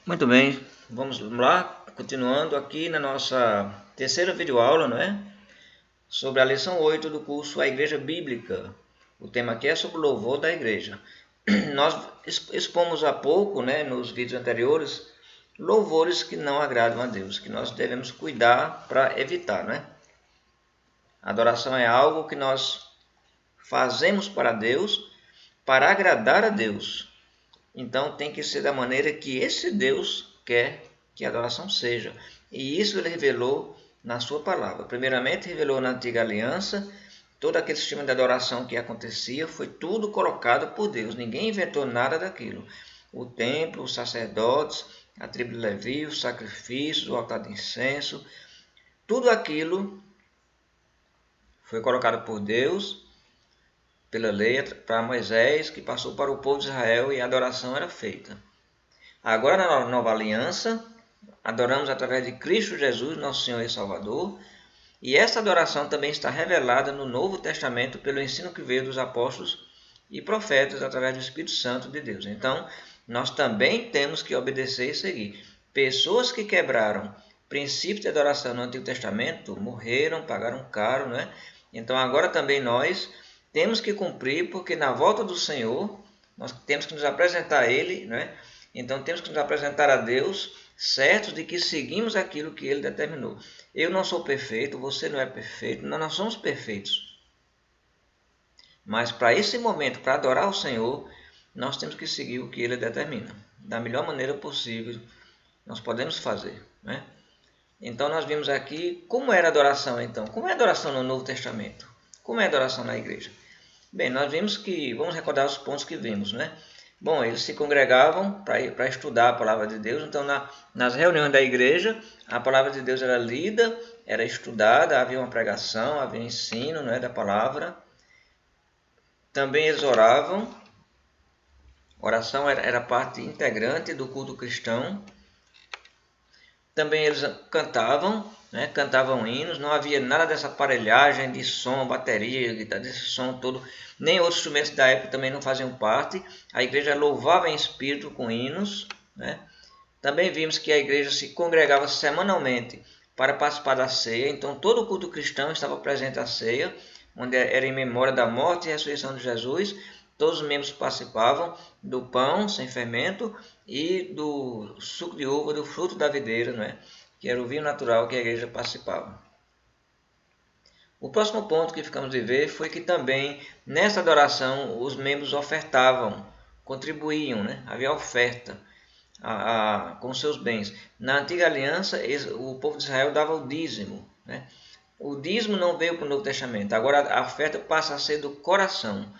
Muito bem, vamos lá, continuando aqui na nossa terceira videoaula, não é? Sobre a lição 8 do curso A Igreja Bíblica. O tema aqui é sobre o louvor da igreja. Nós expomos há pouco, né, nos vídeos anteriores, louvores que não agradam a Deus, que nós devemos cuidar para evitar, não é? A adoração é algo que nós fazemos para Deus, para agradar a Deus. Então tem que ser da maneira que esse Deus quer que a adoração seja. E isso ele revelou na sua palavra. Primeiramente revelou na antiga aliança, todo aquele sistema de adoração que acontecia foi tudo colocado por Deus. Ninguém inventou nada daquilo. O templo, os sacerdotes, a tribo de Levi, os sacrifícios, o altar de incenso, tudo aquilo foi colocado por Deus pela lei para Moisés, que passou para o povo de Israel e a adoração era feita. Agora na nova aliança, adoramos através de Cristo Jesus, nosso Senhor e Salvador, e essa adoração também está revelada no Novo Testamento pelo ensino que veio dos apóstolos e profetas através do Espírito Santo de Deus. Então, nós também temos que obedecer e seguir. Pessoas que quebraram princípios de adoração no Antigo Testamento morreram, pagaram caro, não é? Então agora também nós temos que cumprir, porque na volta do Senhor, nós temos que nos apresentar a Ele, né? Então temos que nos apresentar a Deus, certos de que seguimos aquilo que Ele determinou. Eu não sou perfeito, você não é perfeito, nós não somos perfeitos. Mas para esse momento, para adorar o Senhor, nós temos que seguir o que Ele determina. Da melhor maneira possível, nós podemos fazer, né? Então nós vimos aqui como era a adoração então. Como é a adoração no Novo Testamento? Como é a adoração na igreja? Bem, nós vimos que, vamos recordar os pontos que vimos, né? Bom, eles se congregavam para estudar a palavra de Deus, então nas reuniões da igreja, a palavra de Deus era lida, era estudada, havia uma pregação, havia um ensino, não é, da palavra. Também eles oravam, oração era parte integrante do culto cristão. Também eles cantavam, né? Cantavam hinos, não havia nada dessa aparelhagem de som, bateria, guitarra, desse som todo, nem outros instrumentos da época também não faziam parte. A igreja louvava em espírito com hinos, né? Também vimos que a igreja se congregava semanalmente para participar da ceia, então todo o culto cristão estava presente à ceia, onde era em memória da morte e ressurreição de Jesus. Todos os membros participavam do pão sem fermento e do suco de uva, do fruto da videira, não é? Que era o vinho natural que a igreja participava. O próximo ponto que ficamos de ver foi que também nessa adoração os membros ofertavam, contribuíam, né? Havia oferta com seus bens. Na antiga aliança, o povo de Israel dava o dízimo, né? O dízimo não veio para o Novo Testamento, agora a oferta passa a ser do coração.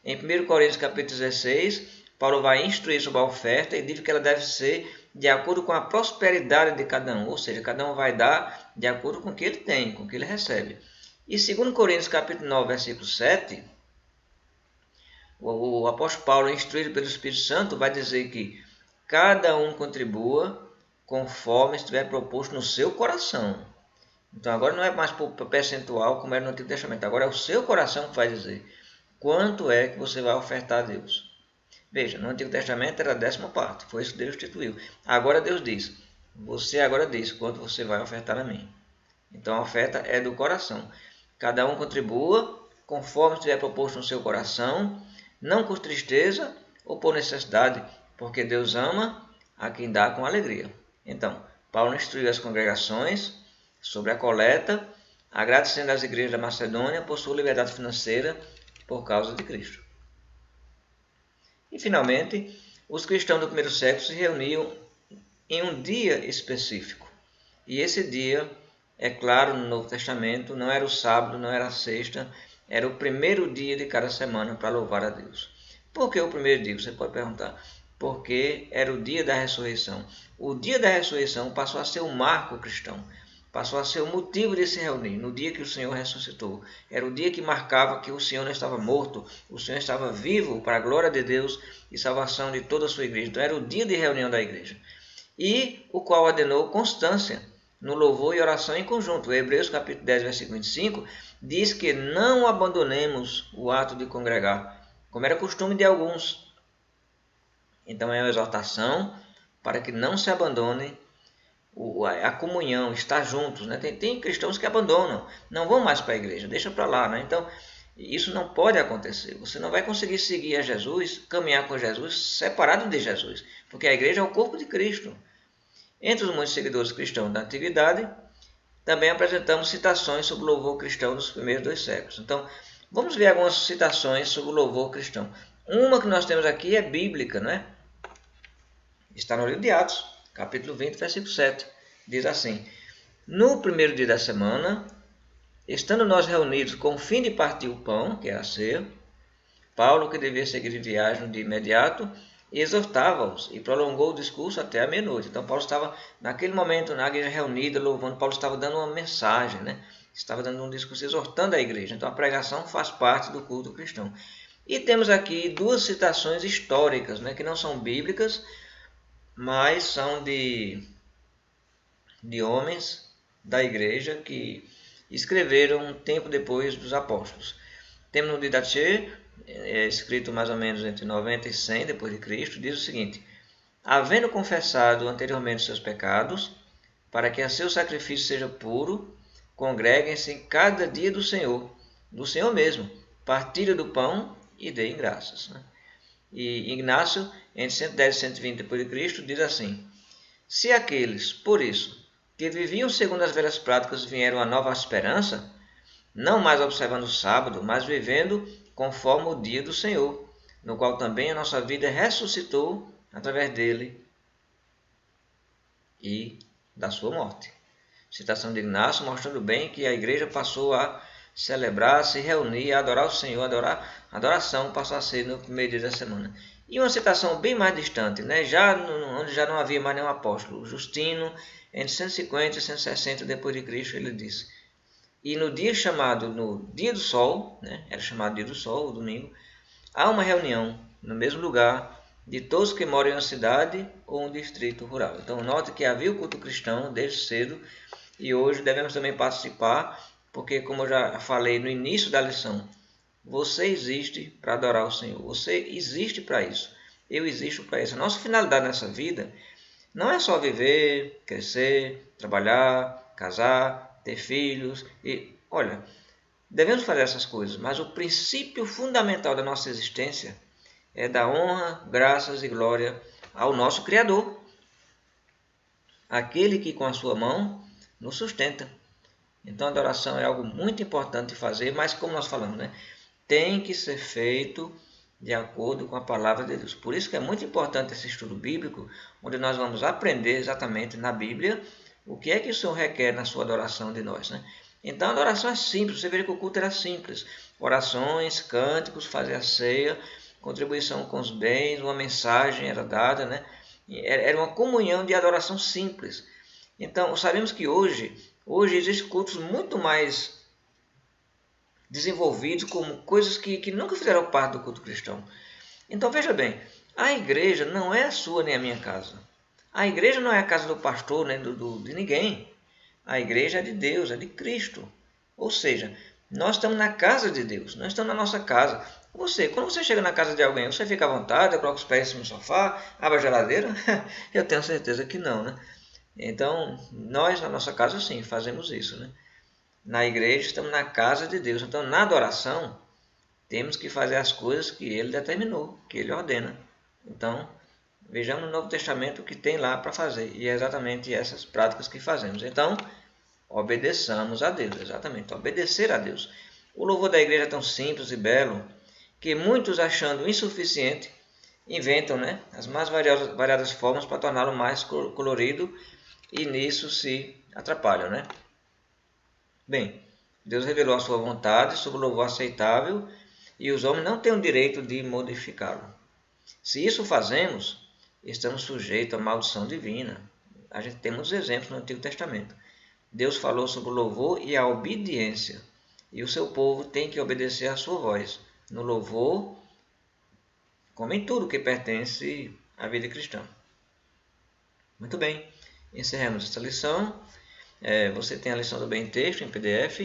Em 1 Coríntios capítulo 16, Paulo vai instruir sobre a oferta e diz que ela deve ser de acordo com a prosperidade de cada um, ou seja, cada um vai dar de acordo com o que ele tem, com o que ele recebe. E 2 Coríntios capítulo 9, versículo 7, o apóstolo Paulo, instruído pelo Espírito Santo, vai dizer que cada um contribua conforme estiver proposto no seu coração. Então agora não é mais por percentual como era no Antigo Testamento, agora é o seu coração que vai dizer quanto é que você vai ofertar a Deus. Veja, no Antigo Testamento era a 10ª parte, foi isso que Deus instituiu. Agora Deus diz, você agora diz quanto você vai ofertar a mim. Então a oferta é do coração. Cada um contribua conforme estiver proposto no seu coração, não por tristeza ou por necessidade, porque Deus ama a quem dá com alegria. Então, Paulo instruiu as congregações sobre a coleta, agradecendo às igrejas da Macedônia por sua liberdade financeira por causa de Cristo. E finalmente, os cristãos do primeiro século se reuniam em um dia específico. E esse dia, é claro, no Novo Testamento, não era o sábado, não era a sexta, era o primeiro dia de cada semana para louvar a Deus. Por que o primeiro dia? Você pode perguntar. Porque era o dia da ressurreição. O dia da ressurreição passou a ser um marco cristão. Passou a ser o motivo de se reunir no dia que o Senhor ressuscitou. Era o dia que marcava que o Senhor não estava morto, o Senhor estava vivo para a glória de Deus e salvação de toda a sua igreja. Então era o dia de reunião da igreja. E o qual ordenou constância no louvor e oração em conjunto. Hebreus capítulo 10, versículo 25, diz que não abandonemos o ato de congregar, como era costume de alguns. Então é uma exortação para que não se abandone a comunhão, estar juntos, né? Tem cristãos que abandonam, não vão mais para a igreja, deixa para lá, né? Então, isso não pode acontecer. Você não vai conseguir seguir a Jesus, caminhar com Jesus separado de Jesus, porque a igreja é o corpo de Cristo. Entre os muitos seguidores cristãos da antiguidade, também apresentamos citações sobre o louvor cristão dos primeiros 2 séculos. Então, vamos ver algumas citações sobre o louvor cristão. Uma que nós temos aqui é bíblica, não é? Está no livro de Atos, capítulo 20, versículo 7. Diz assim: no primeiro dia da semana, estando nós reunidos com o fim de partir o pão, que é a ceia, Paulo, que devia seguir de viagem de imediato, exortava-os e prolongou o discurso até a meia-noite. Então Paulo estava, naquele momento, na igreja reunida, louvando. Paulo estava dando uma mensagem, né? Estava dando um discurso exortando a igreja. Então a pregação faz parte do culto cristão. E temos aqui 2 citações históricas, né? Que não são bíblicas, mas são de homens da igreja que escreveram um tempo depois dos apóstolos. Temos no Didache, escrito mais ou menos entre 90 e 100 depois de Cristo, diz o seguinte: havendo confessado anteriormente seus pecados, para que a seu sacrifício seja puro, congreguem-se em cada dia do Senhor mesmo, partilhem do pão e deem graças. E Ignácio, entre 110 e 120 depois de Cristo, diz assim: se aqueles, por isso, que viviam segundo as velhas práticas vieram a nova esperança, não mais observando o sábado, mas vivendo conforme o dia do Senhor, no qual também a nossa vida ressuscitou através dele e da sua morte. Citação de Ignácio mostrando bem que a igreja passou a celebrar, se reunir, a adorar o Senhor, adoração passou a ser no primeiro dia da semana. E uma citação bem mais distante, né? Onde já não havia mais nenhum apóstolo, Justino, entre 150 e 160 depois de Cristo, ele disse: e no dia chamado no dia do sol, né? Era chamado dia do sol, o domingo, há uma reunião no mesmo lugar de todos que moram em uma cidade ou um distrito rural. Então note que havia o culto cristão desde cedo e hoje devemos também participar, porque como eu já falei no início da lição, você existe para adorar o Senhor, você existe para isso, eu existo para isso. A nossa finalidade nessa vida não é só viver, crescer, trabalhar, casar, ter filhos. E olha, devemos fazer essas coisas, mas o princípio fundamental da nossa existência é dar honra, graças e glória ao nosso Criador, aquele que com a sua mão nos sustenta. Então a adoração é algo muito importante de fazer, mas como nós falamos, né, tem que ser feito de acordo com a palavra de Deus. Por isso que é muito importante esse estudo bíblico, onde nós vamos aprender exatamente na Bíblia o que é que o Senhor requer na sua adoração de nós, né? Então a adoração é simples, você vê que o culto era simples. Orações, cânticos, fazer a ceia, contribuição com os bens, uma mensagem era dada, né? Era uma comunhão de adoração simples. Então sabemos que hoje existem cultos muito mais desenvolvidos, como coisas que nunca fizeram parte do culto cristão. Então veja bem, a igreja não é a sua nem a minha casa. A igreja não é a casa do pastor nem de ninguém. A igreja é de Deus, é de Cristo. Ou seja, nós estamos na casa de Deus, nós estamos na nossa casa. Quando você chega na casa de alguém, você fica à vontade, coloca os pés no sofá, abre a geladeira? Eu tenho certeza que não, né? Então, nós na nossa casa sim, fazemos isso, né? Na igreja estamos na casa de Deus. Então, na adoração, temos que fazer as coisas que Ele determinou, que Ele ordena. Então, vejamos no Novo Testamento o que tem lá para fazer. E é exatamente essas práticas que fazemos. Então, obedeçamos a Deus. Exatamente, obedecer a Deus. O louvor da igreja é tão simples e belo que muitos, achando insuficiente, inventam, né, as mais variadas formas para torná-lo mais colorido e nisso se atrapalham, né? Bem, Deus revelou a sua vontade sobre o louvor aceitável e os homens não têm o direito de modificá-lo. Se isso fazemos, estamos sujeitos à maldição divina. A gente tem muitos exemplos no Antigo Testamento. Deus falou sobre o louvor e a obediência, e o seu povo tem que obedecer à sua voz, no louvor, como em tudo que pertence à vida cristã. Muito bem, encerramos esta lição. Você tem a lição do Bem Texto em PDF.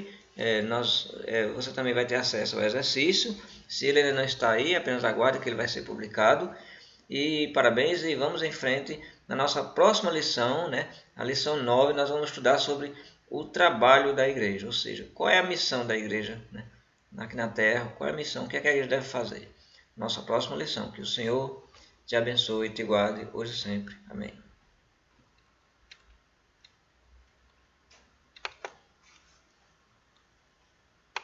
Você também vai ter acesso ao exercício. Se ele ainda não está aí, apenas aguarde que ele vai ser publicado. E parabéns e vamos em frente na nossa próxima lição, né, a lição 9, nós vamos estudar sobre o trabalho da igreja, ou seja, qual é a missão da igreja, né, aqui na terra, qual é a missão, o que é que a igreja deve fazer. Nossa próxima lição, que o Senhor te abençoe e te guarde hoje e sempre. Amém.